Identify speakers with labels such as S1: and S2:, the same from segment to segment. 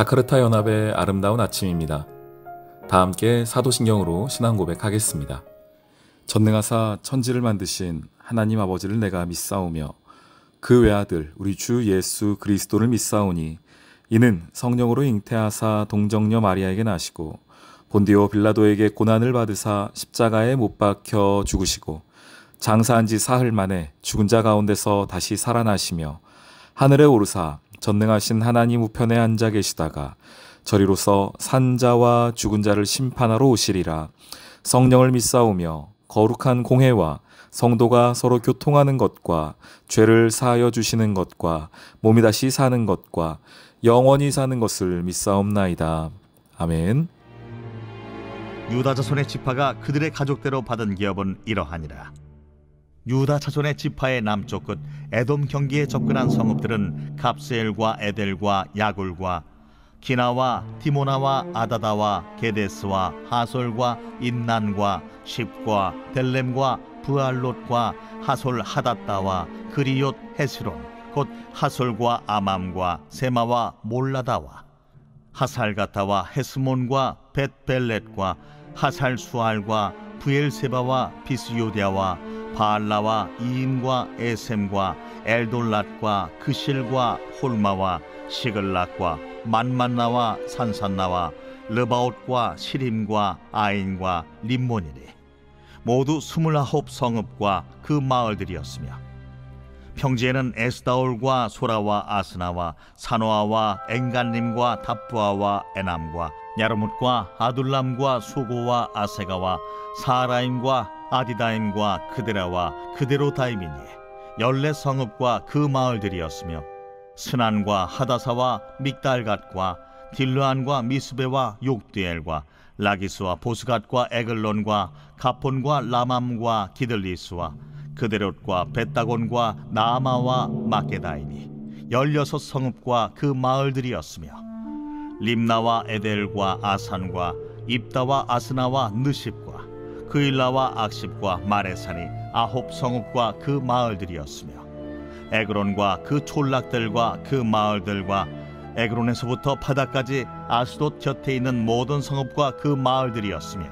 S1: 자카르타 연합의 아름다운 아침입니다. 다 함께 사도신경으로 신앙 고백하겠습니다. 전능하사 천지를 만드신 하나님 아버지를 내가 믿사오며 그 외아들 우리 주 예수 그리스도를 믿사오니 이는 성령으로 잉태하사 동정녀 마리아에게 나시고 본디오 빌라도에게 고난을 받으사 십자가에 못 박혀 죽으시고 장사한 지 사흘 만에 죽은 자 가운데서 다시 살아나시며 하늘에 오르사 전능하신 하나님 우편에 앉아 계시다가 저리로서 산자와 죽은 자를 심판하러 오시리라. 성령을 믿사오며 거룩한 공회와 성도가 서로 교통하는 것과 죄를 사하여 주시는 것과 몸이 다시 사는 것과 영원히 사는 것을 믿사옵나이다. 아멘.
S2: 유다 자손의 지파가 그들의 가족대로 받은 기업은 이러하니라. 유다 자손의 지파의 남쪽 끝 에돔 경기에 접근한 성읍들은 갑스엘과 에델과 야굴과 기나와 디모나와 아다다와 게데스와 하솔과 인난과 십과 델렘과 브알롯과 하솔 하닷다와 그리옷 헤스론 곧 하솔과 아맘과 세마와 몰라다와 하살가타와 헤스몬과 벳벨렛과 하살수알과 부엘세바와 비스요디아와 바알라와 이임과 에셈과 엘돌랏과 그실과 홀마와 시글락과 만만나와 산산나와 르바옷과 시림과 아인과 림몬이니 모두 29 성읍과 그 마을들이었으며 평지에는 에스다올과 소라와 아스나와 사노아와 엥간림과 답부아와 에남과 야르뭇과 아둘람과 수고와 아세가와 사라임과 아디다임과 그데라와 그데로다임이니 14성읍과 그 마을들이었으며 스난과 하다사와 믹달갓과 딜르안과 미스베와 욕디엘과 라기스와 보스갓과 에글론과 가폰과 라맘과 기들리스와 그데롯과 벳다곤과 나아마와 마게다이니 16성읍과 그 마을들이었으며 림나와 에델과 아산과 입다와 아스나와 느십과 그일라와 악십과 마레산이 9성읍과 그 마을들이었으며 에그론과 그 촌락들과 그 마을들과 에그론에서부터 바다까지 아스돗 곁에 있는 모든 성읍과 그 마을들이었으며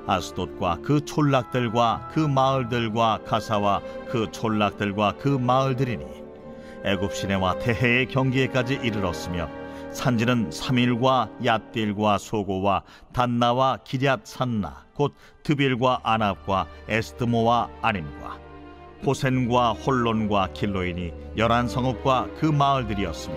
S2: 아스돗과 그 촌락들과 그 마을들과 가사와 그 촌락들과 그 마을들이니 애굽 시내와 대해의 경계에까지 이르렀으며 산지는 사밀과 얏딜과 소고와 단나와 기럇 산나 곧 드빌과 아납과 에스드모와 아님과 호센과 홀론과 길로인이 11성읍과 그 마을들이었으며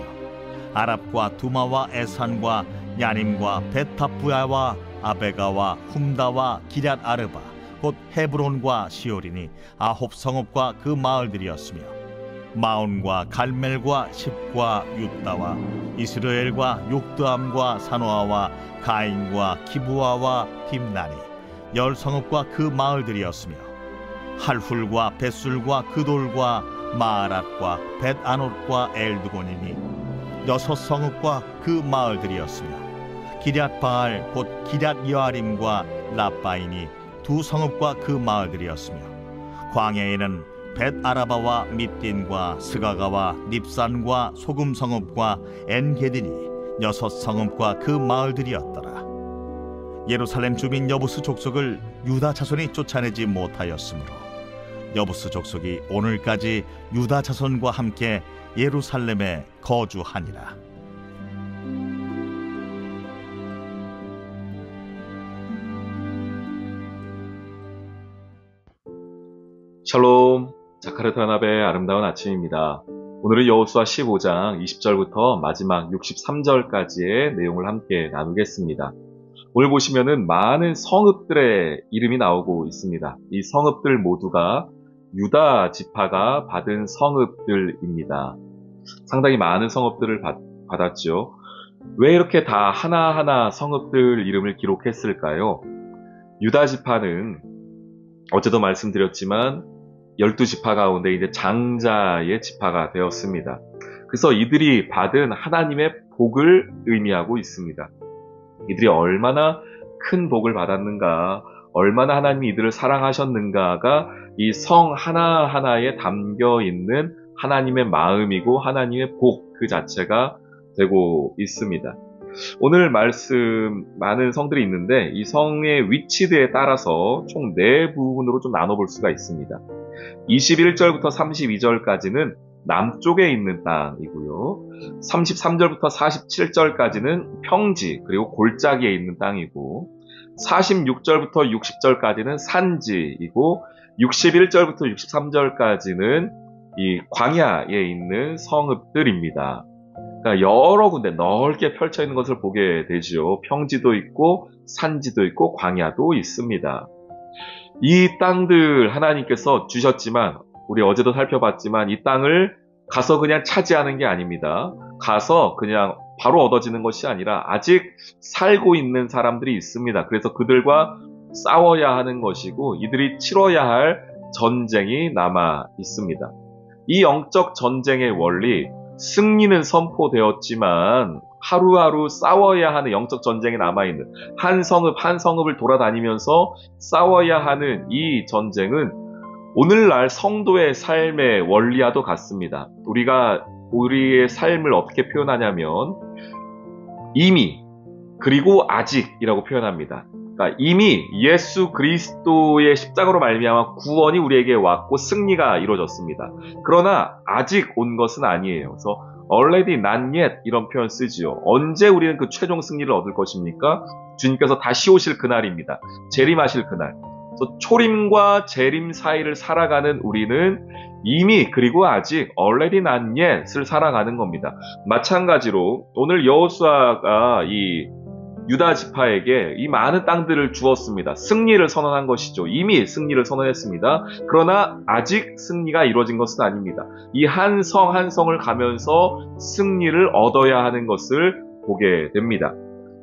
S2: 아랍과 두마와 에산과 야님과 베타부야와 아베가와 훔다와 기럇 아르바 곧 헤브론과 시오린이 9성읍과 그 마을들이었으며 마온과 갈멜과 십과 윳다와 이스라엘과 욕드암과 사노아와 가인과 기부아와 딥나니 10성읍과 그 마을들이었으며 할훌과 벳술과 그돌과 마아랏과 벳아롯과 엘드곤이니 6성읍과 그 마을들이었으며 기럇바알 곧 기럇여아림과 라빠이니 2성읍과 그 마을들이었으며 광야에는 벳아라바와 밑딘과 스가가와 닙산과 소금성읍과 엔게딘이 6성읍과 그 마을들이었더라. 예루살렘 주민 여부스 족속을 유다 자손이 쫓아내지 못하였으므로 여부스 족속이 오늘까지 유다 자손과 함께 예루살렘에 거주하니라.
S1: 샬롬, 자카르타 연합의 아름다운 아침입니다. 오늘은 여호수아 15장 20절부터 마지막 63절까지의 내용을 함께 나누겠습니다. 오늘 보시면은 많은 성읍들의 이름이 나오고 있습니다. 이 성읍들 모두가 유다 지파가 받은 성읍들입니다. 상당히 많은 성읍들을 받았죠. 왜 이렇게 다 하나하나 성읍들 이름을 기록했을까요? 유다 지파는 어제도 말씀드렸지만 12지파 가운데 이제 장자의 지파가 되었습니다. 그래서 이들이 받은 하나님의 복을 의미하고 있습니다. 이들이 얼마나 큰 복을 받았는가, 얼마나 하나님이 이들을 사랑하셨는가가 이 성 하나하나에 담겨 있는 하나님의 마음이고 하나님의 복 그 자체가 되고 있습니다. 오늘 말씀 많은 성들이 있는데 이 성의 위치들에 따라서 총 4부분으로 좀 나눠볼 수가 있습니다. 21절부터 32절까지는 남쪽에 있는 땅이고요. 33절부터 47절까지는 평지 그리고 골짜기에 있는 땅이고 46절부터 60절까지는 산지이고 61절부터 63절까지는 이 광야에 있는 성읍들입니다. 그러니까 여러 군데 넓게 펼쳐 있는 것을 보게 되죠. 평지도 있고 산지도 있고 광야도 있습니다. 이 땅들 하나님께서 주셨지만 우리 어제도 살펴봤지만 이 땅을 가서 그냥 차지하는 게 아닙니다. 가서 그냥 바로 얻어지는 것이 아니라 아직 살고 있는 사람들이 있습니다. 그래서 그들과 싸워야 하는 것이고 이들이 치러야 할 전쟁이 남아 있습니다. 이 영적 전쟁의 원리, 승리는 선포되었지만 하루하루 싸워야 하는 영적 전쟁이 남아있는 한 성읍 한 성읍을 돌아다니면서 싸워야 하는 이 전쟁은 오늘날 성도의 삶의 원리와도 같습니다. 우리가 우리의 삶을 어떻게 표현하냐면 이미 그리고 아직이라고 표현합니다. 그러니까 이미 예수 그리스도의 십자가로 말미암아 구원이 우리에게 왔고 승리가 이루어졌습니다. 그러나 아직 온 것은 아니에요. 그래서 already not yet 이런 표현 쓰지요. 언제 우리는 그 최종 승리를 얻을 것입니까? 주님께서 다시 오실 그날입니다. 재림하실 그날. 그래서 초림과 재림 사이를 살아가는 우리는 이미 그리고 아직 already not yet을 살아가는 겁니다. 마찬가지로 오늘 여호수아가 이 유다 지파에게 이 많은 땅들을 주었습니다. 승리를 선언한 것이죠. 이미 승리를 선언했습니다. 그러나 아직 승리가 이루어진 것은 아닙니다. 이 한 성 한 성을 가면서 승리를 얻어야 하는 것을 보게 됩니다.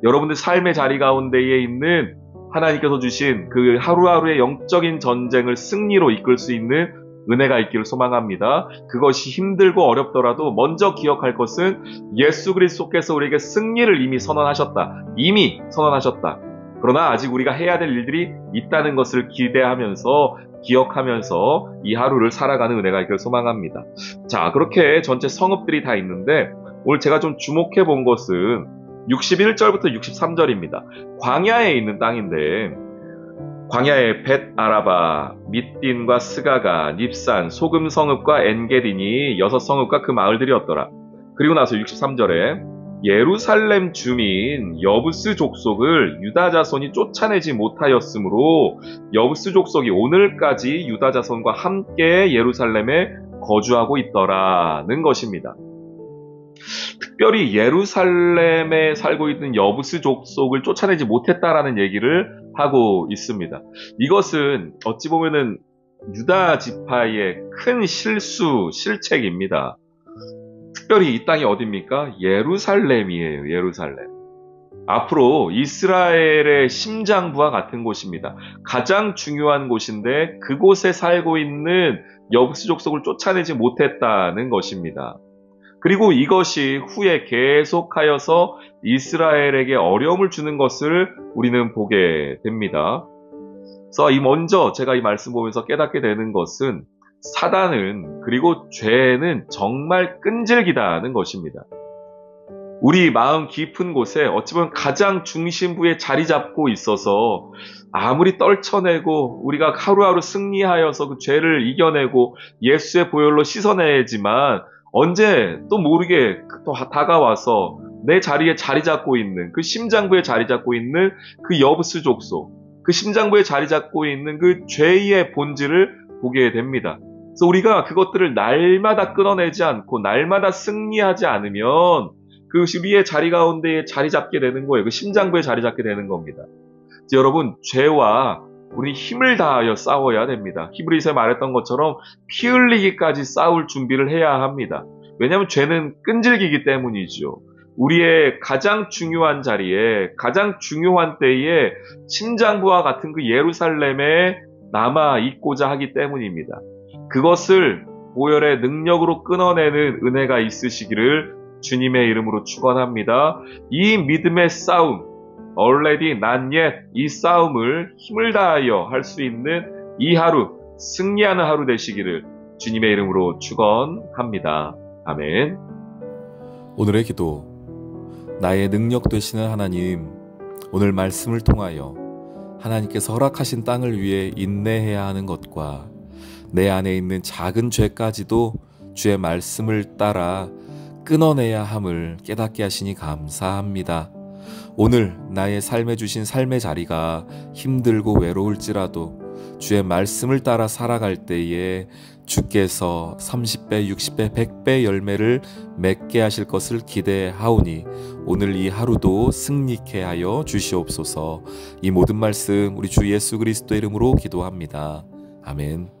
S1: 여러분들 삶의 자리 가운데에 있는 하나님께서 주신 그 하루하루의 영적인 전쟁을 승리로 이끌 수 있는 은혜가 있기를 소망합니다. 그것이 힘들고 어렵더라도 먼저 기억할 것은 예수 그리스도께서 우리에게 승리를 이미 선언하셨다. 이미 선언하셨다. 그러나 아직 우리가 해야 될 일들이 있다는 것을 기대하면서 기억하면서 이 하루를 살아가는 은혜가 있기를 소망합니다. 자, 그렇게 전체 성읍들이 다 있는데 오늘 제가 좀 주목해 본 것은 61절부터 63절입니다. 광야에 있는 땅인데 광야에 벳 아라바, 밑딘과 스가가, 닙산, 소금 성읍과 엔게딘이 6성읍과 그 마을들이었더라. 그리고 나서 63절에 예루살렘 주민 여부스 족속을 유다 자손이 쫓아내지 못하였으므로 여부스 족속이 오늘까지 유다 자손과 함께 예루살렘에 거주하고 있더라는 것입니다. 특별히 예루살렘에 살고 있는 여부스 족속을 쫓아내지 못했다라는 얘기를 하고 있습니다. 이것은 어찌 보면은 유다 지파의 큰 실책입니다. 특별히 이 땅이 어디입니까? 예루살렘이에요. 예루살렘. 앞으로 이스라엘의 심장부와 같은 곳입니다. 가장 중요한 곳인데 그곳에 살고 있는 여부스 족속을 쫓아내지 못했다는 것입니다. 그리고 이것이 후에 계속하여서 이스라엘에게 어려움을 주는 것을 우리는 보게 됩니다. 그래서 먼저 제가 이 말씀 보면서 깨닫게 되는 것은 사단은 그리고 죄는 정말 끈질기다는 것입니다. 우리 마음 깊은 곳에 어찌 보면 가장 중심부에 자리 잡고 있어서 아무리 떨쳐내고 우리가 하루하루 승리하여서 그 죄를 이겨내고 예수의 보혈로 씻어내지만 언제 또 모르게 또 다가와서 내 자리에 자리 잡고 있는 그 심장부에 자리 잡고 있는 그 여부스 족속, 그 심장부에 자리 잡고 있는 그 죄의 본질을 보게 됩니다. 그래서 우리가 그것들을 날마다 끊어내지 않고 날마다 승리하지 않으면 그 우리의 자리 가운데에 자리 잡게 되는 거예요. 그 심장부에 자리 잡게 되는 겁니다. 여러분, 죄와 우리 힘을 다하여 싸워야 됩니다. 히브리서에 말했던 것처럼 피 흘리기까지 싸울 준비를 해야 합니다. 왜냐하면 죄는 끈질기기 때문이죠. 우리의 가장 중요한 자리에 가장 중요한 때에 심장부와 같은 그 예루살렘에 남아 있고자 하기 때문입니다. 그것을 보혈의 능력으로 끊어내는 은혜가 있으시기를 주님의 이름으로 축원합니다. 이 믿음의 싸움, already not yet, 이 싸움을 힘을 다하여 할 수 있는 이 하루, 승리하는 하루 되시기를 주님의 이름으로 축원합니다. 아멘.
S3: 오늘의 기도.
S1: 나의 능력 되시는 하나님, 오늘 말씀을 통하여 하나님께서 허락하신 땅을 위해 인내해야 하는 것과 내 안에 있는 작은 죄까지도 주의 말씀을 따라 끊어내야 함을 깨닫게 하시니 감사합니다. 오늘 나의 삶에 주신 삶의 자리가 힘들고 외로울지라도 주의 말씀을 따라 살아갈 때에 주께서 30배, 60배, 100배 열매를 맺게 하실 것을 기대하오니 오늘 이 하루도 승리케 하여 주시옵소서. 이 모든 말씀 우리 주 예수 그리스도 이름으로 기도합니다. 아멘.